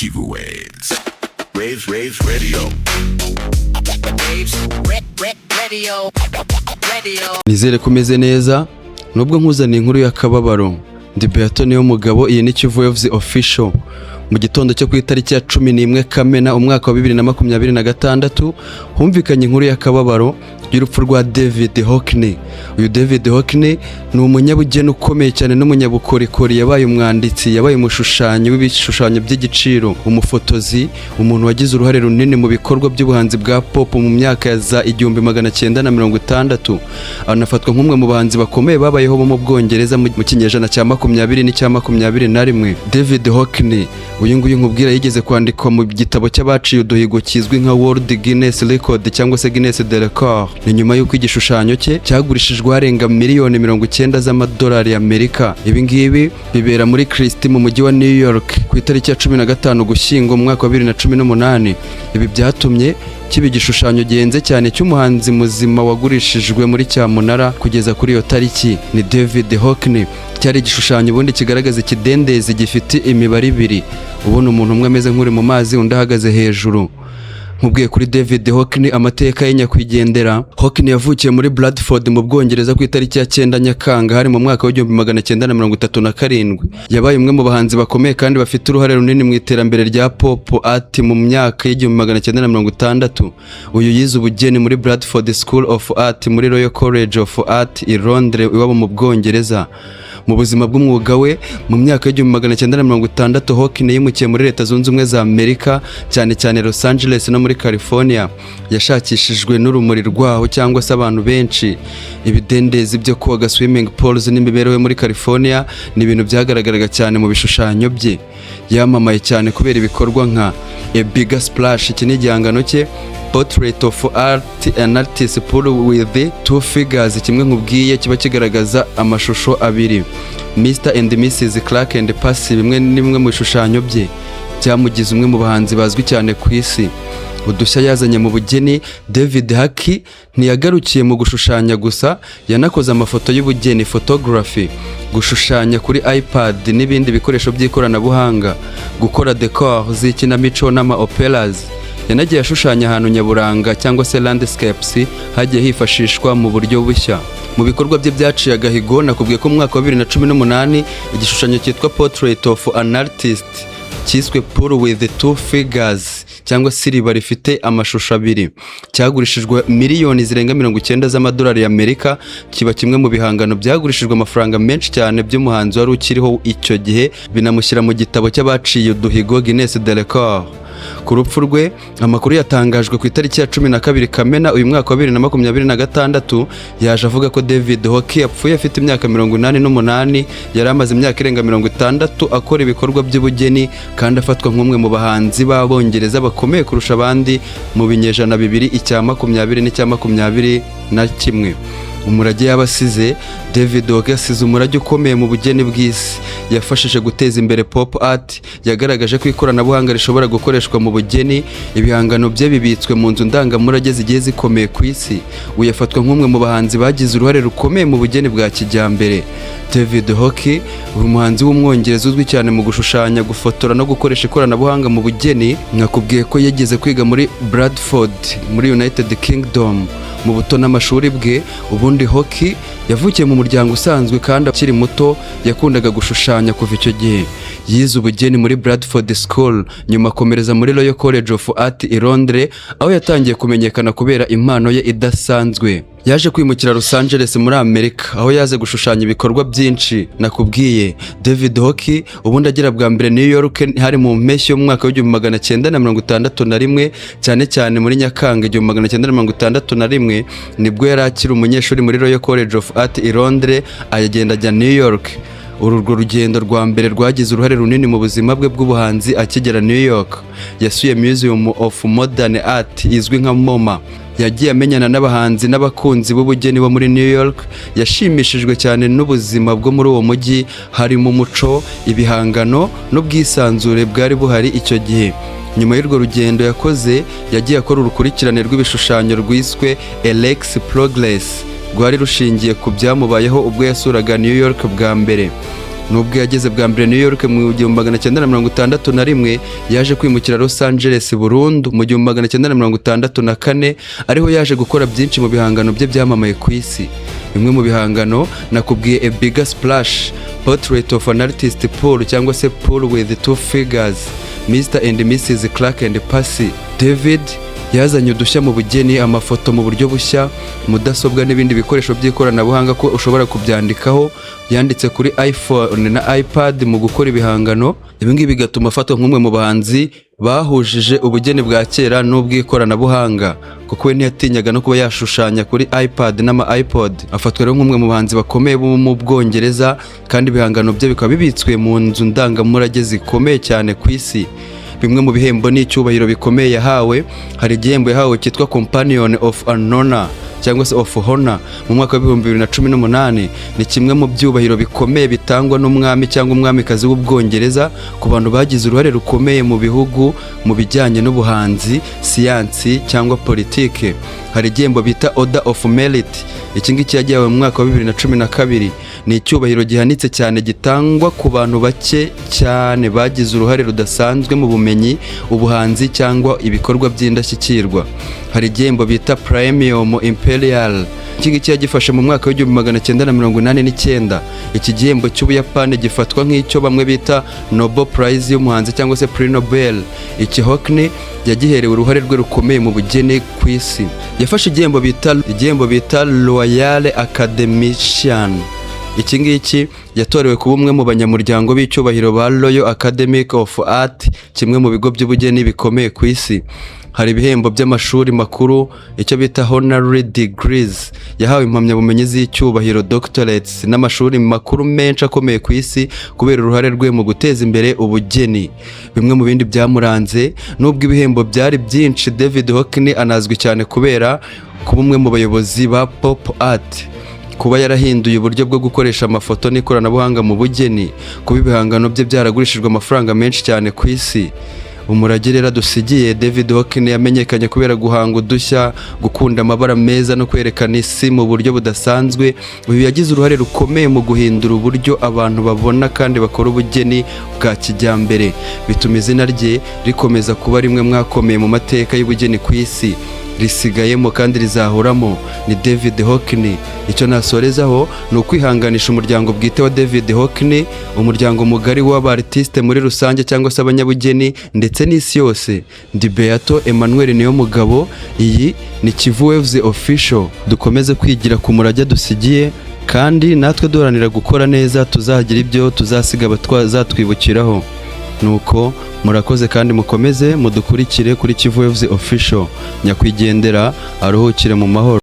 Kivu Waves. Waves Radio. Nizere kumeze neza nubwo nkuzaniye inkuru y'akababaro. Ndi Beato niyo mugabo, iyi ni Kivu Waves official. Mu gitondo cyo ku itariki ya 11 Kamena umwaka wa 2026 humvikanye inkuru y'akababaro y'urupfu rwa David Hockney. Uyu David Hockney ni umunyabugeni ukomeye cyane n'umunyabukorikori, yabaye umwanditsi, yabaye umushushanyi w'ibishushanyo by'igiciro, umufotozi, umuntu wagize uruhare runini mu bikorwa by'ubuhanzi bwa pop mu myaka ya za 1960. Anafatwa nk'umwe mu bahanzi bakomeye babayeho mu Bwongereza mu kinyejana cya 20 n'icya 21. David Hockney uyu nguyu nkubwira yigeze kwandikwa mu gitabo cy'abaciye uduhigo kizwi nka World Guinness Record cyangwa se Guinness de Record. Ni nyuma y'uko igishushanyo cye cyagurishijwe harenga miliyoni 90 z'amadolari y'Amerika. Ibi ngibi bibera muri Christie mu mujyi wa New York ku itariki ya 15 Ugushyingo mu mwaka wa 2018. Ibi byatumye kiba igishushanyo gihenze cyane cy'umuhanzi muzima wagurishijwe muri cyamunara kugeza kuri iyo tariki. Ni David Hockney. Cyari igishushanyo ubundi kigaragaza ikidendezi gifite imibare ibiri, ubona umuntu umwe ameze nk'uri mu mazi undi ahagaze hejuru. Nkubwiye kuri David Hockney amateka ye nyakwigendera. Hockney yavukiye muri Bradford mu Bwongereza ku itariki ya 9 Nyakanga hari mu mwaka wa 1937. Yabaye umwe mu bahanzi bakomeye kandi bafite uruhare runini mu iterambere rya pop art mu myaka ya 1960. Uyu yize ubugeni muri Bradford School of Art muri Royal College of Art i Londres iwabo mu Bwongereza. Mu buzima bw'umwuga we mu myaka ya 1960 Hockney yimukiye muri Leta Zunze Ubumwe za Amerika, cyane cyane Los Angeles no muri California. Yashakishijwe n'urumuri rwaho cyangwa se abantu benshi. Ibidendezi byo koga swimming pools n'imibereho muri California ni ibintu byagaragaraga cyane mu bishushanyo bye. Yamamaye cyane kubera ibikorwa nka A Bigger Splash, iki ni igihangano cye, Portrait of Art, an Artist Pull with Two Figures, kimwe nkubwiye kiba kigaragaza amashusho abiri, Mr and Mrs Clark and Percy, bimwe nimwe mu bishushanyo bye byamugize umwe mu bahanzi bazwi cyane ku isi. Udushya yazanye mu bugeni, David Hockney ntiyagarukiye mu gushushanya gusa, yanakoze amafoto y'ubugeni, photography, gushushanya kuri iPad n'ibindi bikoresho by'ikoranabuhanga, gukora decor z'ikinamico n'ama operas. Yanagiye ashushanya ahantu nyaburanga cyangwa se landscapes hagiye hifashishwa mu buryo bushya. Mu bikorwa bye byaciye agahigo, nakubwiye ko mu mwaka wa 2018 igishushanyo cyitwa Portrait of an Artist cyiswe Pull with Two Figures cyangwa siriba rifite amashusho abiri cyagurishijwe miliyoni zirenga 90 z'amadolari y'Amerika. Kiba kimwe mu bihangano byagurishijwe amafaranga menshi cyane by'umuhanzi wari ukiriho icyo gihe, binamushyira mu gitabo cy'abaciye uduhigo Guinness de Record. Ku rupfu rwe amakuru yatangajwe ku itariki ya 12 Kamena uyu mwaka wa 2026. Yaje avuga ko David Hockney yapfuye afite imyaka 88. Yari amaze imyaka irenga 60 akora ibikorwa by'ubugeni kandi afatwa nk'umwe mu bahanzi b'Abongereza bakomeye kurusha abandi mu binyejana bibiri, icya 20 n'icya 21. Umurage y'abasize, David Hockney asize umurage ukomeye mu bugeni bw'isi. Yafashije guteza imbere pop art, yagaragaje ko ikoranabuhanga rishobora gukoreshwa mu bugeni. Ibihangano bye bibitswe mu nzu ndangamurage zigiye zikomeye ku isi. Uyafatwa nk'umwe mu bahanzi bagize uruhare rukomeye mu bugeni bwa kijyambere. David Hockney uyu muhanzi w'umwongereza uzwi cyane mu gushushanya, gufotora no gukoresha ikoranabuhanga mu bugeni. Nakubwiye ko yageze kwiga muri Bradford muri United Kingdom. Mu buto n'amashuri bwe, ubundi Hockney yavukiye mu muryango usanzwe kandi akiri muto yakundaga gushushanya kuva icyo gihe. Yize ubugeni muri Bradford School, nyuma akomereza muri Royal College of Art i Londres, aho yatangiye kumenyekana kubera impano ye idasanzwe. Yaje kwimukira Los Angeles muri Amerika, aho yaze gushushanya ibikorwa byinshi. Nakubwiye David Hockney ubundi agira bwa mbere New York hari mu mpeshyi y'umwaka wa 1961, cyane cyane muri Nyakanga 1961 nibwo yari akiri umunyeshuri muri Royal College of Art i Londres, ayagenda ajya New York. Urwo rugendo rwa mbere rwagize uruhare runini mu buzima bwe bw'ubuhanzi. Akigera New York yasuye Museum of Modern Art izwi nka MoMA. Yagiye amenyana n'abahanzi n'abakunzi b'ubugeni bo muri New York. Yashimishijwe cyane n'ubuzima bwo muri uwo mujyi, harimo umuco, ibihangano n'ubwisanzure bwari buhari icyo gihe. Nyuma y'urwo rugendo yakoze, yagiye akora urukurikirane rw'ibishushanyo rwiswe Alex Progress, rwari rushingiye ku byamubayeho ubwo yasuraga New York bwa mbere. nubwo yageze bwa mbere New York mu 1961 yaje kwimukira Los Angeles burundu mu 1964 ariho yaje gukora byinshi mu bihangano bye byamamaye ku isi. Bimwe mu bihangano nakubwiye A Bigger Splash, Portrait of an Artist Pool cyangwa se Pool with Two Figures, Mr. and Mrs. Clark and Percy. David yazanye udushya mu bugeni, amafoto mu buryo bushya, mudasobwa n'ibindi bikoresho by'ikoranabuhanga ko ushobora kubyandikaho. Yanditse kuri iPhone na iPad mu gukora ibihangano. Ibi ngibi bigatuma afatwa nk'umwe mu bahanzi bahujije ubugeni bwa kera n'ubw'ikoranabuhanga, kuko we ntiyatinyaga no kuba yashushanya kuri iPad n'ama iPod. Afatwa rero nk'umwe mu bahanzi bakomeye bo mu Bwongereza, kandi ibihangano bye bikaba bibitswe mu nzu ndangamurage zikomeye cyane ku isi. Bimwe mu bihembo n'icyubahiro bikomeye yahawe, hari igihembo yahawe cyitwa Companion of Honor cyangwa se of Honor mu mwaka wa 2018. Ni kimwe mu byubahiro bikomeye bitangwa n'umwami cyangwa umwamikazi w'Ubwongereza ku bantu bagize uruhare rukomeye mu bihugu mu bijyanye n'ubuhanzi, siyansi cyangwa politike. Hari igihembo bita Order of Merit. Iki ngiki yagihawe mu mwaka wa 2012. Ni icyubahiro gihanitse cyane gitangwa ku bantu bake cyane bagize uruhare rudasanzwe mu bumenyi, ubuhanzi cyangwa ibikorwa by'indashyikirwa. Hari igihembo bita Premium Imperial. Iki ngiki yagifashe mu mwaka wa 1989. Iki gihembo cy'Ubuyapani gifatwa nk'icyo bamwe bita Nobel Prize y'umuhanzi cyangwa se Prix Nobel. Iki Hockney yagiherewe uruhare rwe rukomeye mu bugeni ku isi. Yafashe igihembo bita Royal Academician. Iki ngiki yatorewe kuba umwe mu banyamuryango b'icyubahiro ba Royal Academy of Art, kimwe mu bigo by'ubugeni bikomeye ku isi. Hari ibihembo by'amashuri makuru, icyo bita honorary degrees. Yahawe impamyabumenyi z'icyubahiro doctorates n'amashuri makuru menshi akomeye ku isi kubera uruhare rwe mu guteza imbere ubugeni. Bimwe mu bindi byamuranze, nubwo ibihembo byari byinshi, David Hockney anazwi cyane kubera kuba umwe mu bayobozi ba pop art, kuba yarahinduye uburyo bwo gukoresha amafoto n'ikoranabuhanga mu bugeni, kuba ibihangano bye byaragurishijwe amafaranga menshi cyane ku isi. Umurage rero dusigiye David Hockney yamenyekanye kubera guhanga udushya, gukunda amabara meza no kwerekana isi mu buryo budasanzwe. Uyu yagize uruhare rukomeye mu guhindura uburyo abantu babona kandi bakora ubugeni bwa kijyambere, bituma izina rye rikomeza kuba rimwe mwakomeye mu mateka y'ubugeni ku isi, risigayemo kandi rizahoramo. Ni David Hockney. Icyo nasorezaho ni ukwihanganisha umuryango bwite wa David Hockney, umuryango mugari w'abartiste muri rusange cyangwa se abanyabugeni ndetse n'isi yose. Ndi Beato Emmanuel niyo mugabo. Iyi ni Kivu Waves Official. Dukomeze kwigira ku murage dusigiye, kandi natwe duharanira gukora neza, tuzagira ibyo tuzasiga abatwazatwibukiraho. Nuko murakoze kandi mukomeze mudukurikire kuri Kivu Waves Official. Nyakwigendera aruhukire mu mahoro.